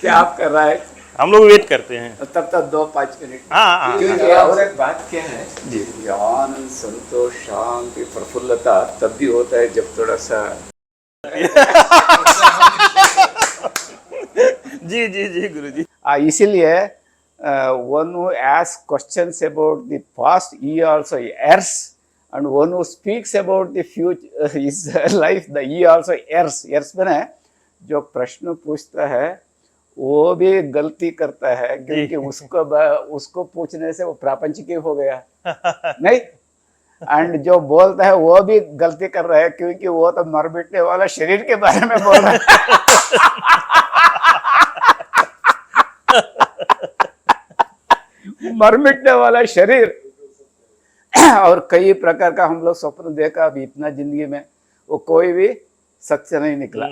क्या आप कर रहा है? हम लोग वेट करते हैं। तब तक 2-5 मिनट। हाँ। क्योंकि और एक बात क्या है जी, आनंद, संतोष, शांति, प्रफुल्लता तब भी होता है जब थोड़ा सा जी जी जी गुरु जी। इसीलिए one who asks questions about the past, he also errs, and one who speaks about the future his life, the he also errs. Errs मैंने जो प्रश्न पूछता है वो भी गलती करता है, क्योंकि उसको पूछने से वो प्रापंचिक ही हो गया नहीं। एंड जो बोलता है वो भी गलती कर रहा है, क्योंकि वो तो मर मिटने वाला शरीर के बारे में बोल रहा है। मर मिटने वाला शरीर और कई प्रकार का हम लोग स्वप्न देखा अभी इतना जिंदगी में, वो कोई भी सच नहीं निकला।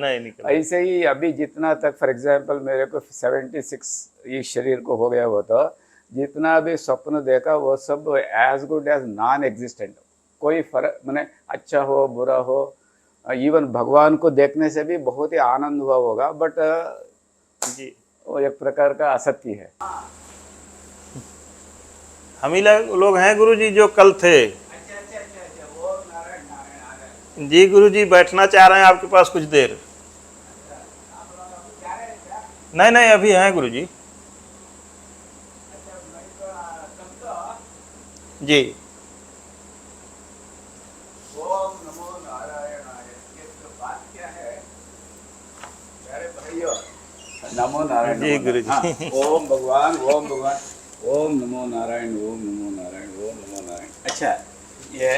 ऐसे ही अभी जितना तक फॉर एग्जांपल मेरे को 76 इस शरीर को हो गया, वो तो जितना भी स्वप्न देखा वो सब as good as non existent. कोई फर्क मैंने अच्छा हो बुरा हो, इवन भगवान को देखने से भी बहुत ही आनंद हुआ होगा, बट जी वो एक प्रकार का असत्य है। हम ही लोग हैं गुरु जी जो कल थे। वो नारायण जी गुरु जी बैठना चाह रहे हैं आपके पास कुछ देर। नहीं नहीं अभी हैं गुरु जी। जी ओम नमो नारायणाय। ये तो बात क्या है प्यारे भाइयों, नमो नारायण। जी गुरु जी। हाँ, ओम भगवान, ओम भगवान, ओम नमो नारायण, ओम नमो नारायण, ओम नमो नारायण। अच्छा, ये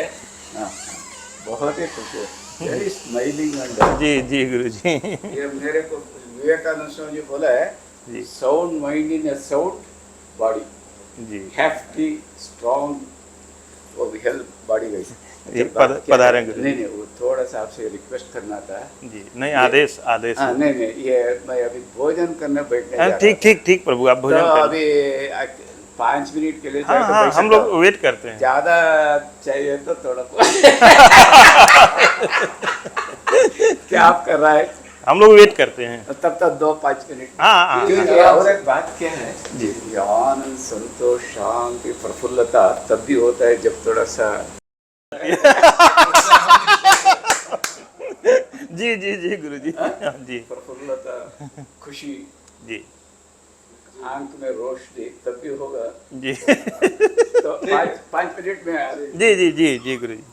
हाँ, बहुत ही खुश है, वेरी स्माइलिंग एंड जी जी गुरु जी। ये मेरे को विवेकानंद स्वामी जी बोला है, जी sound mind in a sound body, जी हैफ्टी स्ट्रॉन्ग वो हेल्थ बॉडी वैसे। ये पधारे गुरु नहीं वो थोड़ा सा आपसे रिक्वेस्ट करना था जी। नहीं आदेश आदेश। हाँ नहीं ये मैं अभी भोजन करने बैठने जा रहा ठीक ठीक ठीक प्रभु आप तो भोजन करें। अभी 5 मिनट के लिए हाँ जाकर हाँ बैठ हम सकता लोग हूँ। वेट करते हैं। ज्यादा चाहिए तो थोड़ा क्या आप कर रहा है? हम लोग वेट करते हैं। तब तक 2-5 मिनट। हाँ क्योंकि और एक बात क्या है जी, आनंद, संतोष, शांति, प्रफुल्लता तब भी होता है जब थोड़ा सा जी जी जी गुरु जी। जी प्रफुल्लता, खुशी, जी आंख में रोशनी तब भी होगा। जी तो 5 मिनट में आ रही। जी जी जी जी गुरु जी।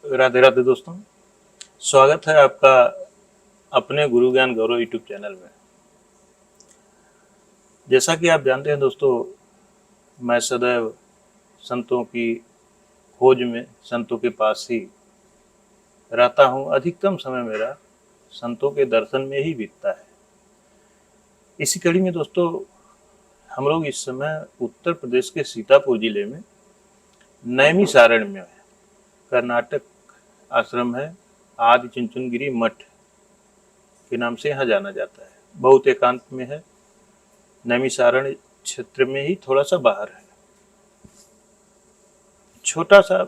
राधे राधे दोस्तों, स्वागत है आपका अपने गुरु ज्ञान गौरव यूट्यूब चैनल में। जैसा कि आप जानते हैं दोस्तों, मैं सदैव संतों की खोज में, संतों के पास ही रहता हूँ। अधिकतम समय मेरा संतों के दर्शन में ही बीतता है। इसी कड़ी में दोस्तों हम लोग इस समय उत्तर प्रदेश के सीतापुर जिले में नैमिषारण्य में है। कर्नाटक आश्रम है, आदि चुनचुनगिरी मठ के नाम से यहाँ जाना जाता है। बहुत एकांत में है, नैमिषारण्य क्षेत्र में ही थोड़ा सा बाहर है। छोटा सा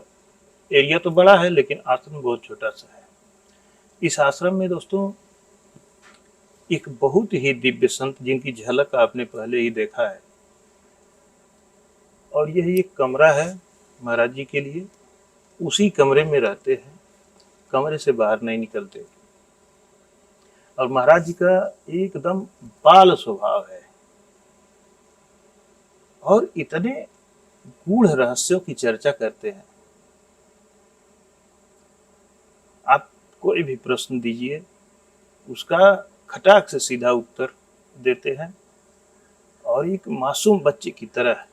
एरिया तो बड़ा है, लेकिन आश्रम बहुत छोटा सा है। इस आश्रम में दोस्तों एक बहुत ही दिव्य संत जिनकी झलक आपने पहले ही देखा है, और यह एक कमरा है महाराज जी के लिए। उसी कमरे में रहते हैं, कमरे से बाहर नहीं निकलते। और महाराज जी का एकदम बाल स्वभाव है, और इतने गूढ़ रहस्यों की चर्चा करते हैं। आप कोई भी प्रश्न दीजिए, उसका खटाक से सीधा उत्तर देते हैं, और एक मासूम बच्चे की तरह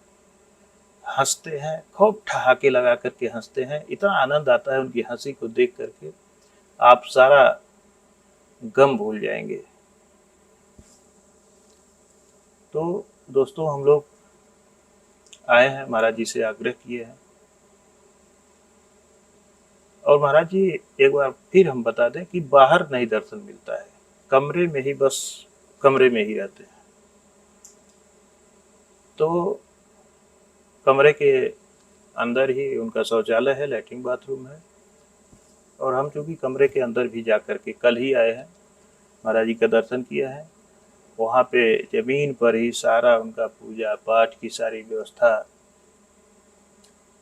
हंसते हैं, खूब ठहाके लगा करके हंसते हैं। इतना आनंद आता है उनकी हंसी को देख करके, आप सारा गम भूल जाएंगे। तो दोस्तों हम लोग आए हैं, महाराज जी से आग्रह किए हैं। और महाराज जी एक बार फिर हम बता दें कि बाहर नहीं दर्शन मिलता है, कमरे में ही, बस कमरे में ही रहते हैं। तो कमरे के अंदर ही उनका शौचालय है, लैट्रिन बाथरूम है, और हम चूँकि कमरे के अंदर भी जा कर के कल ही आए हैं, महाराज जी का दर्शन किया है। वहाँ पे ज़मीन पर ही सारा उनका पूजा पाठ की सारी व्यवस्था,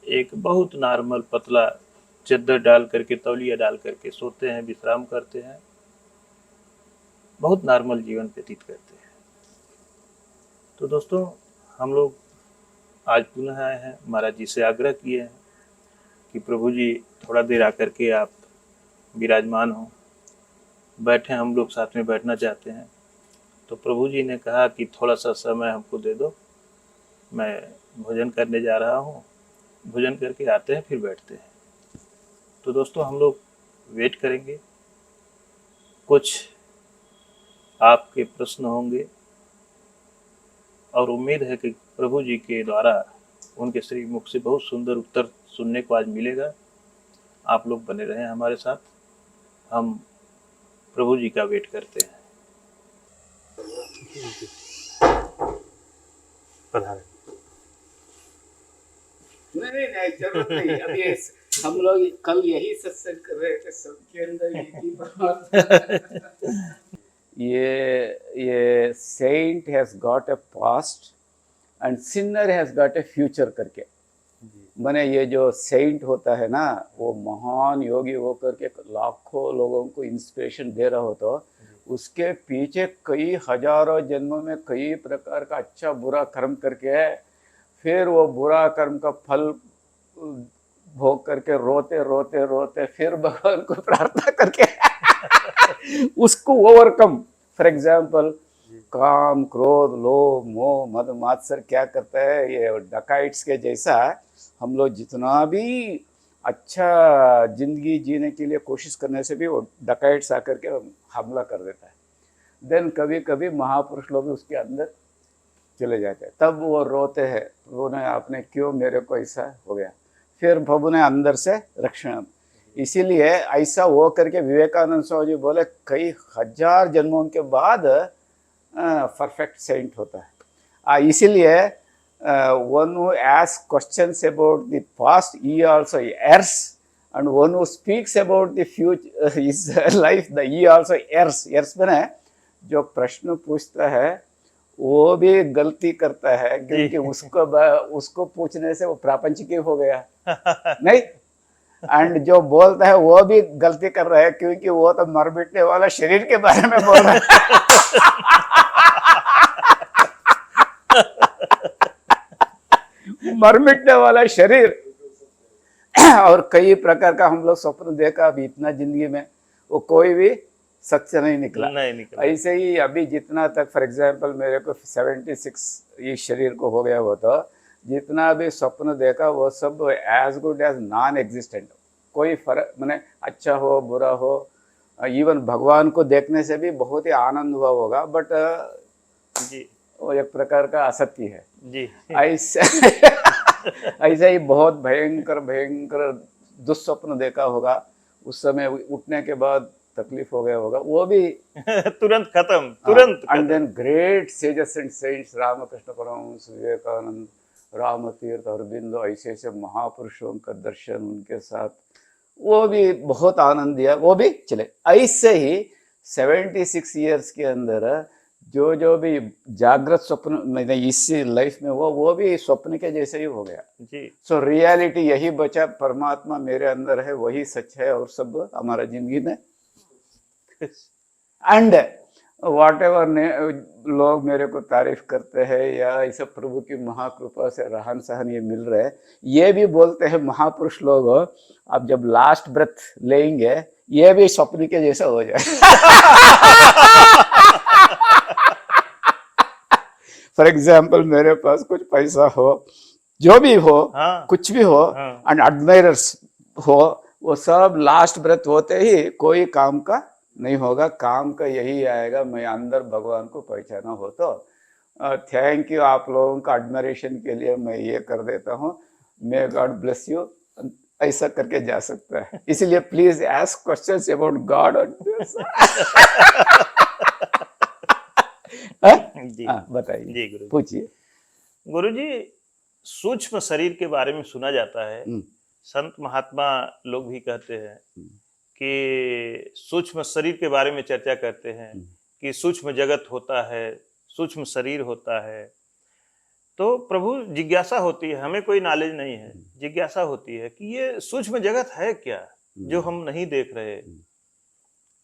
एक बहुत नॉर्मल पतला चद्दर डाल करके, तौलिया डाल करके सोते हैं, विश्राम करते हैं, बहुत नॉर्मल जीवन व्यतीत करते हैं। तो दोस्तों, हम लोग आज पुनः आए हैं, महाराज जी से आग्रह किए हैं कि प्रभु जी थोड़ा देर आकर के आप विराजमान हो, बैठे, हम लोग साथ में बैठना चाहते हैं। तो प्रभु जी ने कहा कि थोड़ा सा समय हमको दे दो, मैं भोजन करने जा रहा हूँ, भोजन करके आते हैं फिर बैठते हैं। तो दोस्तों, हम लोग वेट करेंगे, कुछ आपके प्रश्न होंगे और उम्मीद है कि प्रभु जी के द्वारा उनके श्री मुख से बहुत सुंदर उत्तर सुनने को आज मिलेगा। आप लोग बने रहें हमारे साथ, हम प्रभु जी का वेट करते हैं। नहीं, जरूरत नहीं। अभी हम लोग कल यही सत्संग कर रहे थे, सबके अंदर यही बात। ये saint has got a past and sinner has got a future करके, माने ये जो सेंट होता है ना, वो महान योगी होकर के लाखों लोगों को इंस्पिरेशन दे रहा हो, तो उसके पीछे कई हजारों जन्मों में कई प्रकार का अच्छा बुरा कर्म करके है, फिर वो बुरा कर्म का फल भोग करके रोते रोते रोते फिर भगवान को प्रार्थना करके उसको ओवरकम। फॉर एग्जाम्पल, काम, क्रोध, लोभ, मोह, मद, मात्सर क्या करता है, ये डकाइट्स के जैसा हम लोग जितना भी अच्छा जिंदगी जीने के लिए कोशिश करने से भी वो डकाइट्स आकर के हमला कर देता है। देन कभी कभी महापुरुष लोग भी उसके अंदर चले जाते हैं, तब वो रोते हैं, प्रभु ने आपने क्यों मेरे को ऐसा हो गया, फिर प्रभु ने अंदर से रक्षण। इसीलिए ऐसा हो करके विवेकानंद स्वामी जी बोले कई हजार जन्मों के बाद परफेक्ट सेंट होता है। इसीलिए one who asks questions about the past, he also errs, and one who speaks about the future his life, the he also errs. Errs बने जो प्रश्न पूछता है वो भी गलती करता है, क्योंकि उसको पूछने से वो प्रापंचिक ही हो गया नहीं, एंड जो बोलता है वो भी गलती कर रहा है, क्योंकि वो तो मर मिटने वाला शरीर के बारे में बोल रहा है। मर मिटने वाला शरीर और कई प्रकार का हम लोग स्वप्न देखा अभी इतना जिंदगी में, वो कोई भी सच नहीं निकला। ऐसे ही अभी जितना तक फॉर एग्जांपल मेरे को 76 ये शरीर को हो गया, वो तो जितना भी स्वप्न देखा वो सब as good as non existent, कोई फर्क मैंने अच्छा हो बुरा हो, इवन भगवान को देखने से भी बहुत ही आनंद हुआ होगा, बट जी वो एक प्रकार का असत्य है जी। ऐसा ही बहुत भयंकर भयंकर दुस्वप्न देखा होगा, उस समय उठने के बाद तकलीफ हो गया होगा, वो भी तुरंत खत्म, तुरंत। And then great sages and saints, Ramakrishna Paramahansa, Vivekananda, Ramtirtha, Aurobindo, ऐसे ऐसे महापुरुषों का दर्शन उनके साथ, वो भी बहुत आनंद दिया, वो भी चले। ऐसे ही 76 ईयर्स के अंदर जो जो भी जागृत स्वप्न मैंने इसी लाइफ में वो भी स्वप्न के जैसे ही हो गया जी। सो रियलिटी यही बचा, परमात्मा मेरे अंदर है, वही सच है, और सब हमारा जिंदगी में एंड वॉट एवर लोग मेरे को तारीफ करते हैं या ऐसा प्रभु की महाकृपा से रहन सहन ये मिल रहे हैं, ये भी बोलते हैं महापुरुष लोग, अब जब लास्ट ब्रेथ लेंगे ये भी स्वप्न के जैसा हो जाए। फॉर एग्जाम्पल मेरे पास कुछ पैसा हो, जो भी हो, हाँ, कुछ भी हो, हाँ, एंड एडमायरर्स हो, वो सब लास्ट ब्रेथ होते ही कोई काम का नहीं होगा, काम का यही आएगा मैं अंदर भगवान को पहचाना हो। तो थैंक यू आप लोगों का एडमायरेशन के लिए मैं ये कर देता हूँ, मे गॉड ब्लेस यू, ऐसा करके जा सकता है। इसलिए please ask questions about God और जी बताइए जी गुरु, पूछिए। गुरुजी, सूक्ष्म शरीर के बारे में सुना जाता है, संत महात्मा लोग भी कहते हैं कि सूक्ष्म शरीर के बारे में चर्चा करते हैं कि सूक्ष्म जगत होता है, सूक्ष्म शरीर होता है। तो प्रभु जिज्ञासा होती है, हमें कोई नॉलेज नहीं है, जिज्ञासा होती है कि ये सूक्ष्म जगत है क्या जो हम नहीं देख रहे,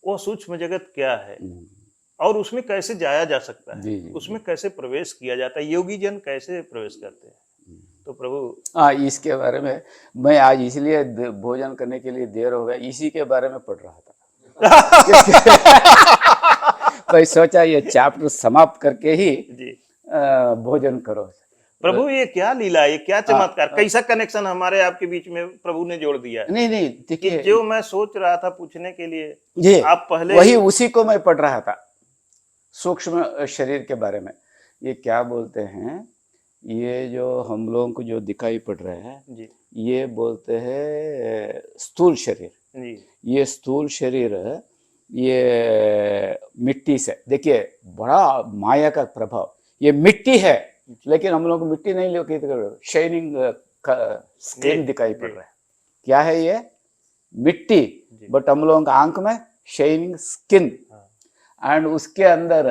वो सूक्ष्म जगत क्या है और उसमें कैसे जाया जा सकता है, जी, जी, उसमें कैसे प्रवेश किया जाता है, योगी जन कैसे प्रवेश करते हैं। तो प्रभु हाँ, इसके बारे में मैं आज इसलिए भोजन करने के लिए देर हो गया, इसी के बारे में पढ़ रहा था। भाई सोचा ये चैप्टर समाप्त करके ही जी भोजन करो। प्रभु ये क्या लीला, ये क्या चमत्कार, कैसा कनेक्शन हमारे आपके बीच में प्रभु ने जोड़ दिया है। नहीं कि देखिए, जो मैं सोच रहा था पूछने के लिए, ये आप पहले वही उसी को मैं पढ़ रहा था, सूक्ष्म शरीर के बारे में। ये क्या बोलते हैं, ये जो हम लोगों को जो दिखाई पड़ रहे हैं, जी ये बोलते हैं स्थूल शरीर। जी ये स्थूल शरीर ये मिट्टी से, देखिए बड़ा माया का प्रभाव, ये मिट्टी है लेकिन हम लोग को मिट्टी नहीं लोग शाइनिंग स्किन दिखाई पड़ रहा है। क्या है ये? मिट्टी, बट हम लोगों का आंख में शाइनिंग स्किन, एंड उसके अंदर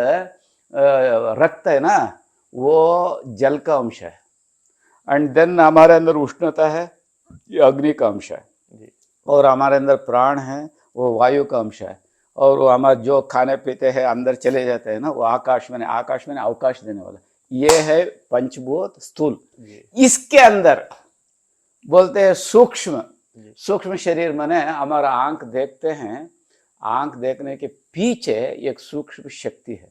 रक्त है ना, वो जल का अंश है, एंड देन हमारे अंदर उष्णता है, ये अग्नि का अंश है, और हमारे अंदर प्राण है, वो वायु का अंश है, और वो हमारे जो खाने पीते हैं अंदर चले जाते हैं ना, वो आकाश में अवकाश देने वाला, ये है पंचभूत स्थूल। इसके अंदर बोलते हैं सूक्ष्म, सूक्ष्म शरीर माने हमारा आंख देखते हैं, आंख देखने के पीछे एक सूक्ष्म शक्ति है,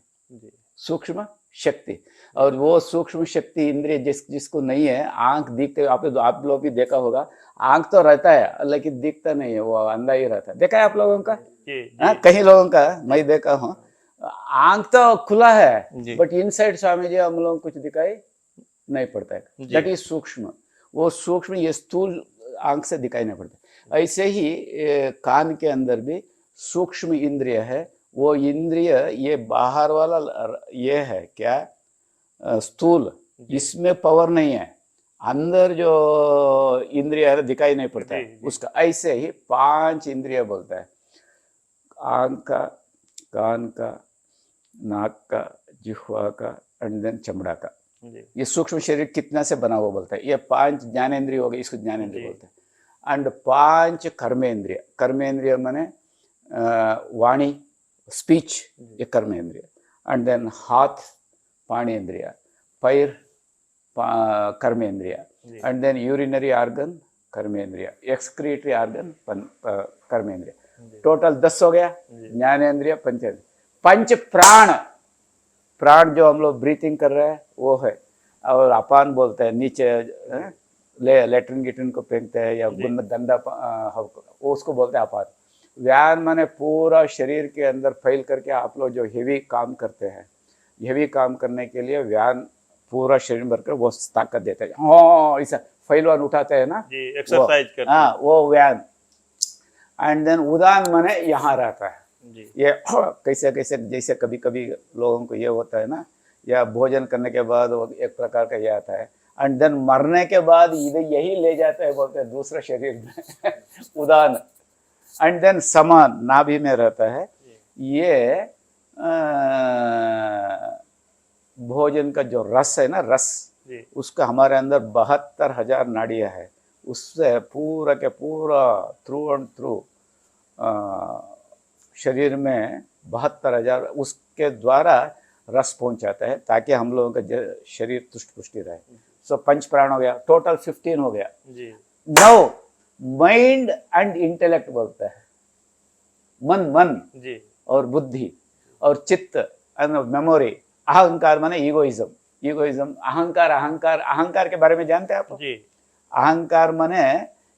सूक्ष्म शक्ति, और वो सूक्ष्म शक्ति इंद्रिय जिसको नहीं है, आंख दिखते, आप लोग भी देखा होगा, आंख तो रहता है लेकिन दिखता नहीं है, वो अंधा ही रहता है। देखा है आप लोगों का? कहीं लोगों का मैं देखा हूँ, आंख तो खुला है बट इनसाइड स्वामी जी हम लोग कुछ दिखाई नहीं पड़ता है, दैट इज सूक्ष्म। वो सूक्ष्म, ये स्थूल आंख से दिखाई नहीं पड़ता। ऐसे ही कान के अंदर भी सूक्ष्म इंद्रिय है, वो इंद्रिय ये बाहर वाला ये है क्या, स्थूल, इसमें पावर नहीं है, अंदर जो इंद्रिय है दिखाई नहीं पड़ता है उसका। ऐसे ही 5 इंद्रिय बोलता है, आंख का, कान का, नाक का, जिह्वा का, एंड देन चमड़ा का। ये सूक्ष्म शरीर कितना से बना हुआ बोलता है। ये 5 ज्ञानेंद्रिय हो गए, इसको ज्ञानेंद्रिय बोलते हैं। एंड 5 कर्मेंद्रिय, कर्मेंद्रिय माने वाणी, स्पीच, ये कर्मेंद्रिय। एंड देन हाथ पाणेन्द्रिय, पैर कर्मेंद्रिय, एंड देन यूरिनरी ऑर्गन कर्मेंद्रिय, एक्सक्रीटरी ऑर्गन कर्मेंद्रिय। टोटल 10 हो गया, ज्ञानेंद्रिय, पंचेंद्रिय। पंच प्राण, प्राण जो हम लोग ब्रीथिंग कर रहे हैं वो है, और अपान बोलते हैं, नीचे लेटरिन गिटरिन को फेंकते हैं या गंदा वो उसको बोलते हैं अपान। व्यान माने पूरा शरीर के अंदर फैल करके आप लोग जो हेवी काम करते हैं, हेवी काम करने के लिए व्यान पूरा शरीर भरकर वो ताकत देते हैं, हाँ ऐसा फैलवान उठाते हैं ना, एक्सरसाइज करते हैं, हाँ वो व्यान। एंड देन उदान माने यहाँ रहता है, ये कैसे कैसे, जैसे कभी कभी लोगों को ये होता है ना, या भोजन करने के बाद वो एक प्रकार का ये आता है, एंड देन मरने के बाद यही ले जाता है, बोलते हैं दूसरा शरीर में उदान। एंड देन समान नाभि में रहता है, ये भोजन का जो रस है ना, रस, उसका हमारे अंदर 72,000 नाड़ियाँ है, उससे पूरा के पूरा थ्रू एंड थ्रू शरीर में 72,000 उसके द्वारा रस पहुंचाता है, ताकि हम लोगों का शरीर तुष्ट पुष्टि रहे। सो 5 प्राण हो गया, टोटल 15 हो गया। नाउ माइंड एंड इंटेलेक्ट बोलता है, मन और बुद्धि और चित्त एंड मेमोरी। अहंकार माने ईगोइज्म, अहंकार के बारे में जानते हैं आप? अहंकार माने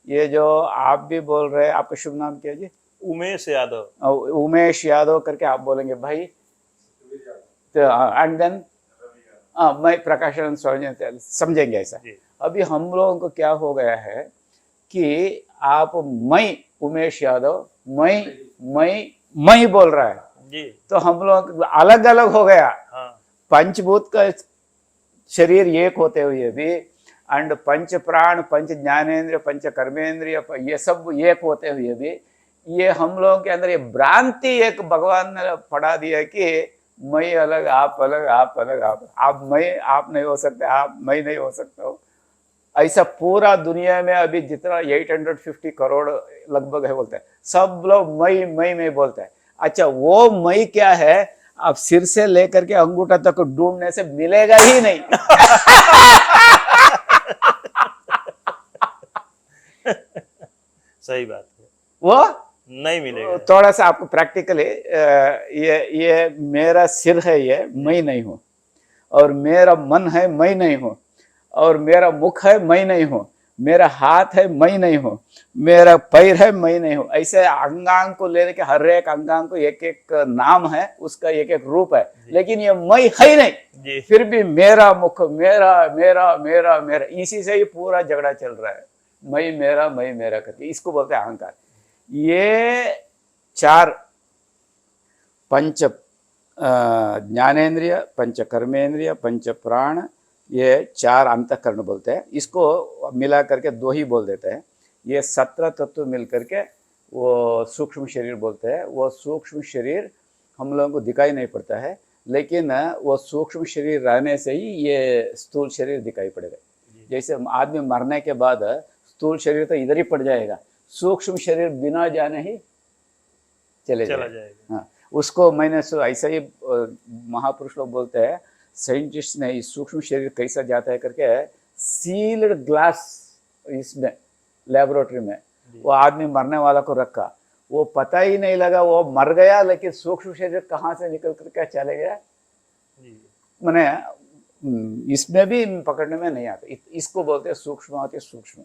ये जो आप भी बोल रहे हैं, आपका शुभ नाम क्या जी? उमेश यादव। उमेश यादव करके आप बोलेंगे भाई, तो एंड देन मैं प्रकाश समझेंगे ऐसा। अभी हम लोगों को क्या हो गया है कि आप मैं उमेश यादव, मैं बोल रहा है जी, तो हम लोग अलग अलग हो गया। पंचभूत का शरीर एक होते हुए भी, एंड पंच प्राण, पंच ज्ञानेन्द्रिय, पंच कर्मेंद्रिय, ये सब एक होते हुए भी ये हम लोगों के अंदर ये भ्रांति एक भगवान ने पढ़ा दिया कि मैं अलग, आप अलग, आप अलग, आप मैं, आप नहीं हो सकते, आप मैं नहीं हो सकता हूँ। ऐसा पूरा दुनिया में अभी जितना 850 करोड़ लगभग है बोलते हैं, सब लोग मैं बोलते हैं। अच्छा, वो मैं क्या है, आप सिर से लेकर के अंगूठा तक ढूंढने से मिलेगा ही नहीं। सही बात है, वो नहीं मिलेगा। थोड़ा सा आपको प्रैक्टिकली, ये मेरा सिर है, ये मैं नहीं हूँ, और मेरा मन है, मैं नहीं हूँ, और मेरा मुख है, मैं नहीं हूँ, मेरा हाथ है, मैं नहीं हूँ, मेरा पैर है, मैं नहीं हूँ। ऐसे अंगांग को लेने के हर एक अंगांग को एक एक नाम है, उसका एक एक रूप है, लेकिन ये मैं है ही नहीं। फिर भी मेरा मुख, मेरा मेरा मेरा मेरा, इसी से ये पूरा झगड़ा चल रहा है, मैं मेरा करके, इसको बोलते हैं अहंकार। ये चार पंच ज्ञानेन्द्रिय, पंच कर्मेंद्रिय, पंच प्राण, ये चार अंतःकरण बोलते हैं। इसको मिला करके दो ही बोल देते हैं। ये 17 तत्व मिल करके वो सूक्ष्म शरीर बोलते हैं। वो सूक्ष्म शरीर हम लोगों को दिखाई नहीं पड़ता है, लेकिन वो सूक्ष्म शरीर रहने से ही ये स्थूल शरीर दिखाई पड़ेगा। जैसे आदमी मरने के बाद स्थूल शरीर तो इधर ही पड़ जाएगा, सूक्ष्म शरीर बिना जाने ही चला जाएगा। हाँ, उसको मैंने ऐसा ही महापुरुष लोग बोलते हैं, साइंटिस्ट ने इस सूक्ष्म शरीर कैसा जाता है करके सील्ड ग्लास इसमें लेबोरेटरी में वो आदमी मरने वाला को रखा, वो पता ही नहीं लगा वो मर गया, लेकिन सूक्ष्म शरीर कहाँ से निकल कर क्या चले गया, मैंने इसमें भी पकड़ने में नहीं आता। इसको बोलते हैं सूक्ष्म अति सूक्ष्म।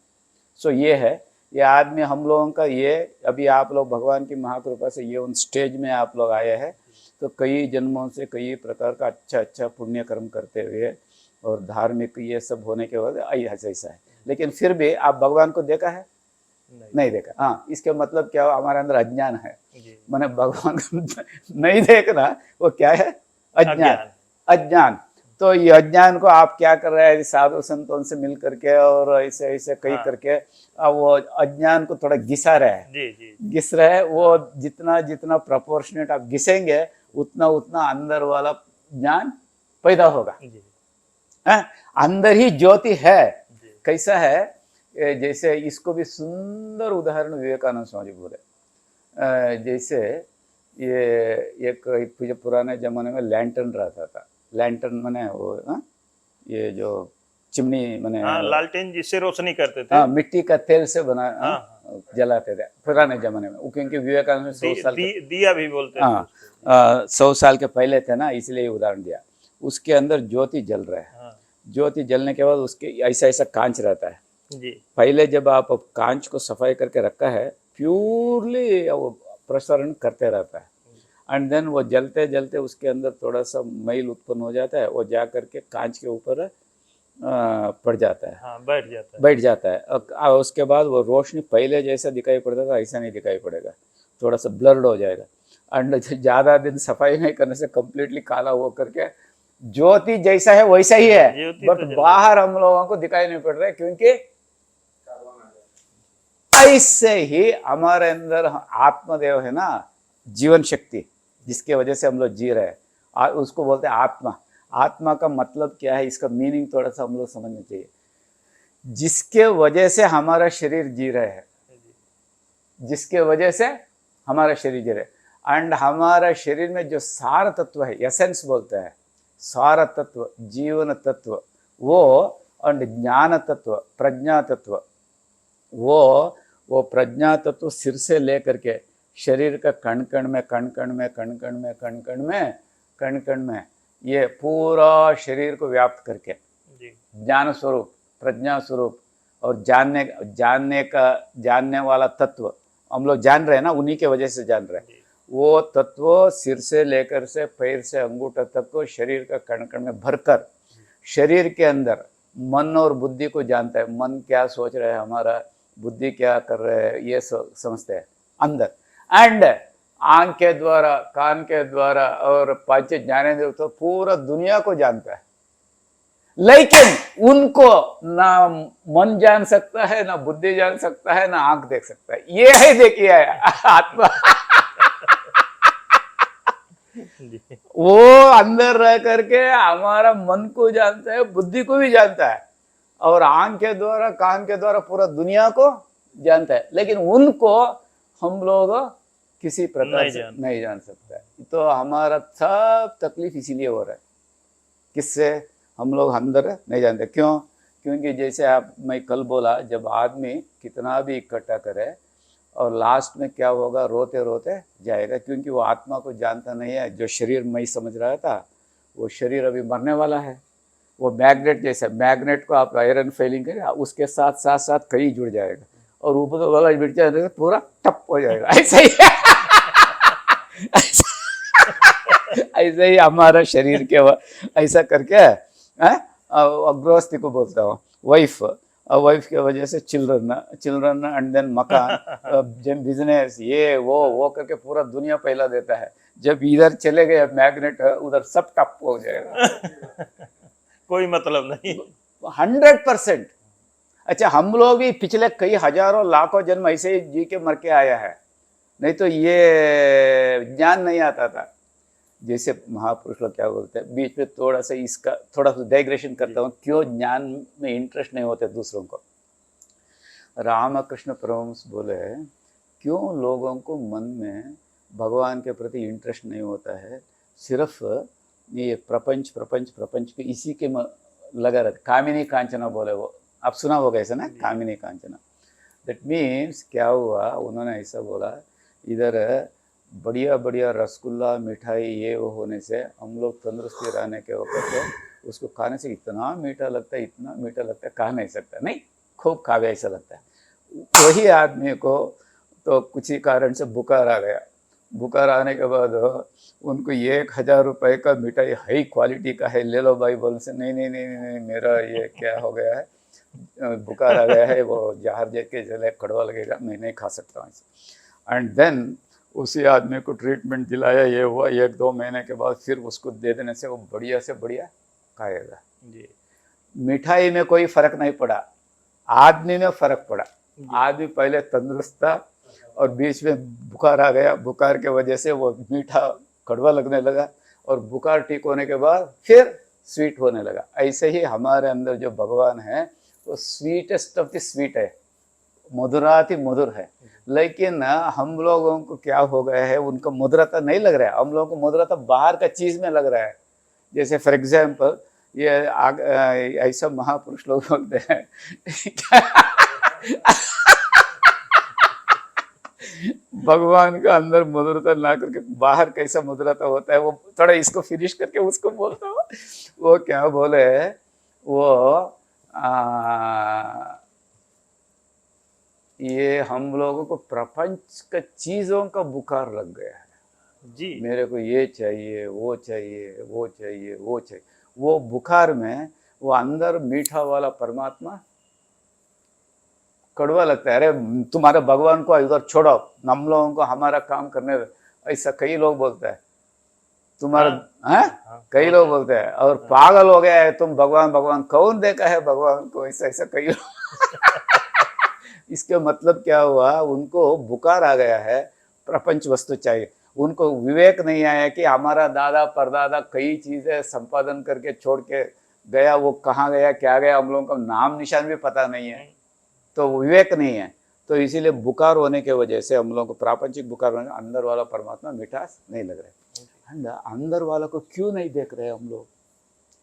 सो ये है, ये आदमी हम लोगों का, ये अभी आप लोग भगवान की महाकृपा से ये उन स्टेज में आप लोग आए हैं, तो कई जन्मों से कई प्रकार का अच्छा पुण्य कर्म करते हुए और धार्मिक ये सब होने के बाद ऐसा है, लेकिन फिर भी आप भगवान को देखा है? नहीं देखा। हाँ, इसके मतलब क्या, हमारे अंदर अज्ञान है। मैंने भगवान को नहीं देखना, वो क्या है? अज्ञान। अज्ञान। तो ये अज्ञान को आप क्या कर रहे हैं, साधु संतों से मिल करके और ऐसे ऐसे कई करके वो अज्ञान को थोड़ा घिसा रहे हैं, घिस रहे हैं। वो जितना जितना प्रोपोर्शनेट आप घिसेंगे उतना उतना अंदर वाला ज्ञान पैदा होगा। अंदर ही ज्योति है। कैसा है, जैसे इसको भी सुंदर उदाहरण विवेकानंद स्वामी बोले। जैसे ये एक पुराने जमाने में लैंटर्न रहता था। लैंटर्न मने वो ये जो चिमनी मने लालटेन जिससे रोशनी करते थे। हाँ, मिट्टी का तेल से बना जलाते थे पुराने जमाने में। क्योंकि विवेकानंद 100 साल दिया भी बोलते हैं। हाँ, 100 साल के पहले थे ना, इसलिए उदाहरण दिया। उसके अंदर ज्योति जल रहा है। ज्योति जलने के बाद उसके ऐसा ऐसा कांच रहता है जी। पहले जब आप कांच को सफाई करके रखा है, प्योरली वो प्रसारण करते रहता है, एंड देन वो जलते जलते उसके अंदर थोड़ा सा मैल उत्पन्न हो जाता है, वो जा करके कांच के ऊपर पड़ जाता है। हाँ, बैठ जाता है। और उसके बाद वो रोशनी पहले जैसा दिखाई पड़ता था ऐसा नहीं दिखाई पड़ेगा, थोड़ा सा ब्लर्ड हो जाएगा। एंड ज़्यादा दिन सफाई नहीं करने से कम्प्लीटली काला हो करके ज्योति जैसा है वैसा ही है, बट बाहर हम लोगों को दिखाई नहीं पड़ रहा है, क्योंकि ऐसे ही हमारे अंदर आत्मदेव है ना, जीवन शक्ति, जिसके वजह से हम लोग जी रहे हैं, उसको बोलते हैं आत्मा। आत्मा का मतलब क्या है, इसका मीनिंग थोड़ा सा हम लोग समझना चाहिए। जिसके वजह से हमारा शरीर जी रहे हैं, जिसके वजह से हमारा शरीर जी रहे, एंड हमारा शरीर में जो सार तत्व है, एसेंस बोलते हैं, सार तत्व, जीवन तत्व, वो एंड ज्ञान तत्व, प्रज्ञा तत्व, वो प्रज्ञा तत्व सिर से लेकर के शरीर का कण कण में, कण कण में, कण कण में, कण कण में, कण कण में, ये पूरा शरीर को व्याप्त करके ज्ञान स्वरूप, प्रज्ञा स्वरूप और जानने वाला तत्व हम लोग जान रहे हैं ना, उन्हीं के वजह से जान रहे हैं। वो तत्व सिर से लेकर से पैर से अंगूठा तक को शरीर का कण कण में भरकर शरीर के अंदर मन और बुद्धि को जानता है। मन क्या सोच रहा है हमारा, बुद्धि क्या कर रहे हैं, ये समझते हैं अंदर। एंड आंख के द्वारा, कान के द्वारा और पंच ज्ञानेंद्रिय तो पूरा दुनिया को जानता है। लेकिन उनको ना मन जान सकता है, ना बुद्धि जान सकता है, ना आंख देख सकता है। ये है देखिए आत्मा। जी वो अंदर रह करके हमारा मन को जानता है, बुद्धि को भी जानता है, और आंख के द्वारा, कान के द्वारा पूरा दुनिया को जानता है, लेकिन उनको हम लोग किसी प्रकार नहीं से जान नहीं जान सकता है। तो हमारा सब तकलीफ इसीलिए हो रहा है, किससे? हम लोग अंदर नहीं जानते। क्यों? क्योंकि जैसे मैं कल बोला, जब आदमी कितना भी इकट्ठा करे और लास्ट में क्या होगा, रोते रोते जाएगा, क्योंकि वो आत्मा को जानता नहीं है। जो शरीर मैं समझ रहा था, वो शरीर अभी मरने वाला है। वो मैग्नेट जैसे, मैग्नेट को आप आयरन फेलिंग करें, उसके साथ साथ साथ कई जुड़ जाएगा, और ऊपर वाला जुड़ जाएगा, पूरा टप हो जाएगा। ऐसे ही ऐसे ही हमारा शरीर के ऐसा करके गृहस्थी को बोलता हूँ, वाइफ, वाइफ के वजह से चिल्ड्रन, चिल्ड्रन एंड देन मकान, जब बिजनेस, ये वो करके पूरा दुनिया पहला देता है। जब इधर चले गए मैग्नेट, उधर सब टप हो जाएगा। कोई मतलब नहीं। 100%। अच्छा, हम लोग भी पिछले कई हजारों लाखों जन्म ऐसे ही जी के मर के आया है, नहीं तो ये ज्ञान नहीं आता था। जैसे महापुरुष लोग क्या बोलते हैं, बीच में थोड़ा सा इसका थोड़ा सा डाइग्रेशन करता हूँ, क्यों ज्ञान में इंटरेस्ट नहीं होते दूसरों को। रामकृष्ण परमहंस बोले, क्यों लोगों को मन में भगवान के प्रति इंटरेस्ट नहीं होता है, सिर्फ ये प्रपंच प्रपंच प्रपंच के इसी के लगा रहता। कामिनी कांचना बोले वो, आप सुना होगा ऐसा ना, कामिनी कांचना। दैट मीन्स क्या हुआ, उन्होंने ऐसा बोला, इधर बढ़िया बढ़िया रसगुल्ला मिठाई ये वो होने से हम लोग तंदुरुस्ती रहने के वक्त उसको खाने से इतना मीठा लगता है, इतना मीठा लगता है, कहा नहीं सकता, नहीं खूब खावे ऐसा लगता है। वही आदमी को तो कुछ ही कारण से बुखार आ गया। बुखार आने के बाद उनको 1000 रुपये का मिठाई हाई क्वालिटी का है, ले लो भाई, बोलने से नहीं नहीं नहीं नहीं, मेरा ये क्या हो गया है, बुखार आ गया है, वो जहर दे के जले कड़वा लगेगा, मैं नहीं खा सकता हूँ। एंड देन उसी आदमी को ट्रीटमेंट दिलाया, ये हुआ, 1-2 महीने के बाद फिर उसको दे देने से वो बढ़िया से बढ़िया खाएगा। जी मिठाई में कोई फर्क नहीं पड़ा, आदमी में फर्क पड़ा। आदमी पहले तंदुरुस्त था और बीच में बुखार आ गया, बुखार के वजह से वो मीठा कड़वा लगने लगा, और बुखार ठीक होने के बाद फिर स्वीट होने लगा। ऐसे ही हमारे अंदर जो भगवान है वो स्वीटेस्ट ऑफ द स्वीट है, मधुराति मधुर है, लेकिन हम लोगों को क्या हो गया है, उनको मधुरता नहीं लग रहा है, हम लोगों को मधुरता बाहर का चीज में लग रहा है। जैसे फॉर एग्जाम्पल ये ऐसा महापुरुष लोग बोलते हैं भगवान का अंदर मधुरता ना करके बाहर कैसा मधुरता होता है, वो थोड़ा इसको फिनिश करके उसको बोलता हूँ। वो क्या बोले, वो ये हम लोगों को प्रपंच का चीजों का बुखार लग गया है जी मेरे को ये चाहिए, वो चाहिए, वो चाहिए, वो चाहिए। वो बुखार में वो अंदर मीठा वाला परमात्मा कड़वा लगता है। अरे तुम्हारे भगवान को इधर छोड़ो, हम लोगों को हमारा काम करने दो, ऐसा कई लोग बोलते हैं। तुम्हारा कई लोग बोलते हैं, और पागल हो गया है तुम, भगवान भगवान कौन देखा है भगवान को, ऐसा ऐसा कई लोग। इसके मतलब क्या हुआ, उनको बुखार आ गया है, प्रपंच वस्तु चाहिए। उनको विवेक नहीं आया कि हमारा दादा परदादा कई चीजें संपादन करके छोड़ के गया, वो कहाँ गया क्या गया, हम लोगों का नाम निशान भी पता नहीं है, तो विवेक नहीं है। तो इसीलिए बुखार होने के वजह से हम लोगों को प्रापंचिक बुखार होने, अंदर वाला परमात्मा मिठास नहीं लग रहा है। अंदर वाला को क्यों नहीं देख रहे हम लोग,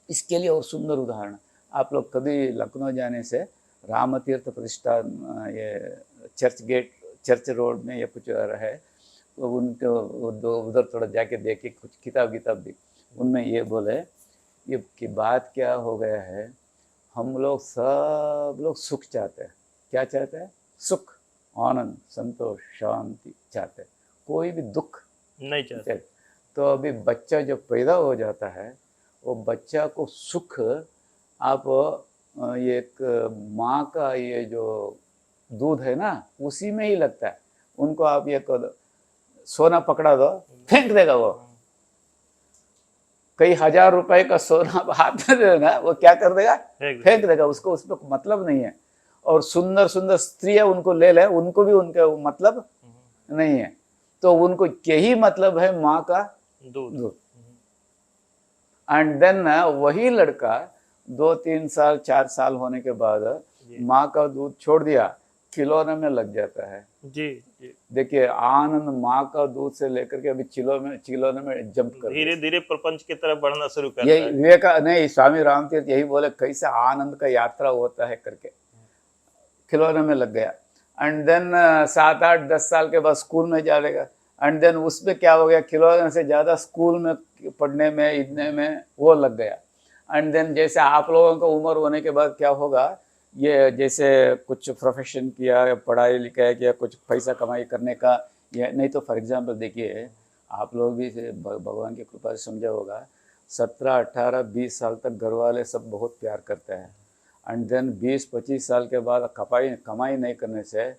इसके लिए और सुंदर उदाहरण, आप लोग कभी लखनऊ जाने से राम तीर्थ प्रतिष्ठान, ये चर्च गेट, चर्च रोड में ये कुछ है, तो उनको उधर थोड़ा जाके देखे, कुछ किताब भी, उनमें ये बोले, ये की बात क्या हो गया है, हम लोग सब लोग सुख चाहते हैं। क्या चाहते हैं? सुख, आनंद, संतोष, शांति चाहते हैं, कोई भी दुख नहीं चाहते। तो अभी बच्चा जब पैदा हो जाता है, वो बच्चा को सुख आप ये एक माँ का ये जो दूध है ना, उसी में ही लगता है। उनको आप ये सोना पकड़ा दो, फेंक देगा वो, कई हजार रुपए का सोना हाथ में देना, वो क्या कर देगा, फेंक देगा, उसको उसमें मतलब नहीं है। और सुंदर सुंदर स्त्रियां उनको ले ले, उनको भी उनका मतलब नहीं है। तो उनको यही मतलब है माँ का दूध। एंड देन वही लड़का 2-3 साल 4 साल होने के बाद माँ का दूध छोड़ दिया, खिलौने में लग जाता है। जी जी, देखिए आनंद माँ का दूध से लेकर के अभी खिलौने में जंप कर धीरे धीरे प्रपंच की तरफ बढ़ना शुरू करता यही है। नहीं, स्वामी रामतीर्थ यही बोले, कैसे आनंद का यात्रा होता है करके खिलौने में लग गया। एंड देन 7-8-10 साल के बाद स्कूल में जाएगा, एंड देन उसमें क्या हो गया, खिलौने से ज़्यादा स्कूल में पढ़ने में, इतने में वो लग गया। एंड देन जैसे आप लोगों का उम्र होने के बाद क्या होगा, ये जैसे कुछ प्रोफेशन किया, पढ़ाई लिखाई किया, कुछ पैसा कमाई करने का, या नहीं तो फॉर एग्जांपल देखिए, आप लोग भी भगवान की कृपा से समझा होगा, 17, 18, 20 साल तक घर वाले सब बहुत प्यार करते हैं। एंड देन 20-25 साल के बाद कमाई नहीं करने से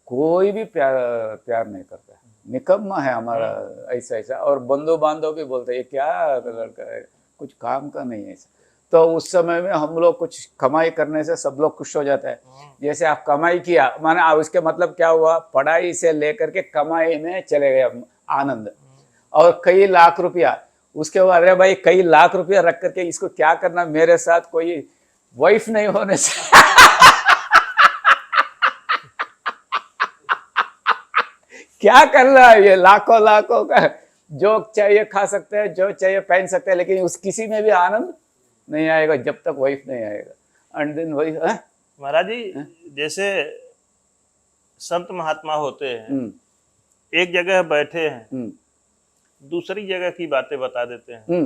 कोई भी प्यार नहीं करता है, निकम्मा है हमारा, ऐसा। और बंधु बांधव भी बोलते हैं ये क्या लड़का है, कुछ काम का नहीं है ऐसा। तो उस समय में हम लोग कुछ कमाई करने से सब लोग खुश हो जाते हैं। जैसे आप कमाई किया, माना उसके मतलब क्या हुआ, पढ़ाई से लेकर के कमाई में चले गए आनंद, और कई लाख रुपया, उसके बाद अरे भाई कई लाख रुपया रख करके इसको क्या करना, मेरे साथ कोई वाइफ नहीं होने से क्या कर रहा है, ये लाखों लाखों का जो चाहिए खा सकते हैं, जो चाहिए पहन सकते हैं, लेकिन उस किसी में भी आनंद नहीं आएगा जब तक वाइफ नहीं आएगा। एंड देन वही महाराज जी, जैसे संत महात्मा होते हैं, एक जगह बैठे हैं, दूसरी जगह की बातें बता देते हैं।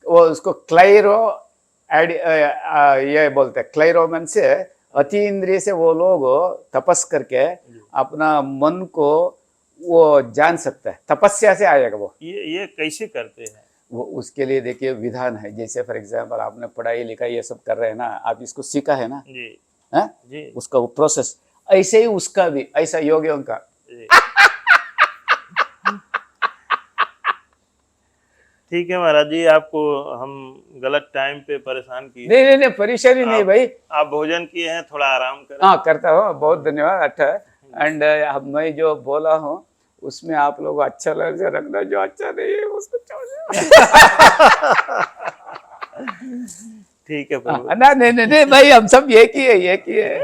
वो उसको क्लाइरो ये बोलते हैं, क्लाइरोमन से, अति इंद्रिय से वो लोग तपस करके अपना मन को वो जान सकता है, तपस्या से आएगा वो। ये कैसे करते हैं? वो उसके लिए देखिए विधान है। जैसे फॉर एग्जांपल आपने पढ़ाई लिखाई ये सब कर रहे हैं ना, आप इसको सीखा है ना जी है? जी, उसका वो प्रोसेस, ऐसे ही उसका भी ऐसा योगियों का। ठीक है महाराज जी, आपको हम गलत टाइम पे परेशान किए। नहीं परेशानी नहीं भाई, आप भोजन किए हैं, थोड़ा आराम करें। हाँ करता हूँ, बहुत धन्यवाद। अच्छा एंड मैं जो बोला हूँ उसमें आप लोग अच्छा लग से रखना, जो अच्छा नहीं है उसको छोड़। ठीक है प्रभु। नहीं भाई, हम सब एक ही है।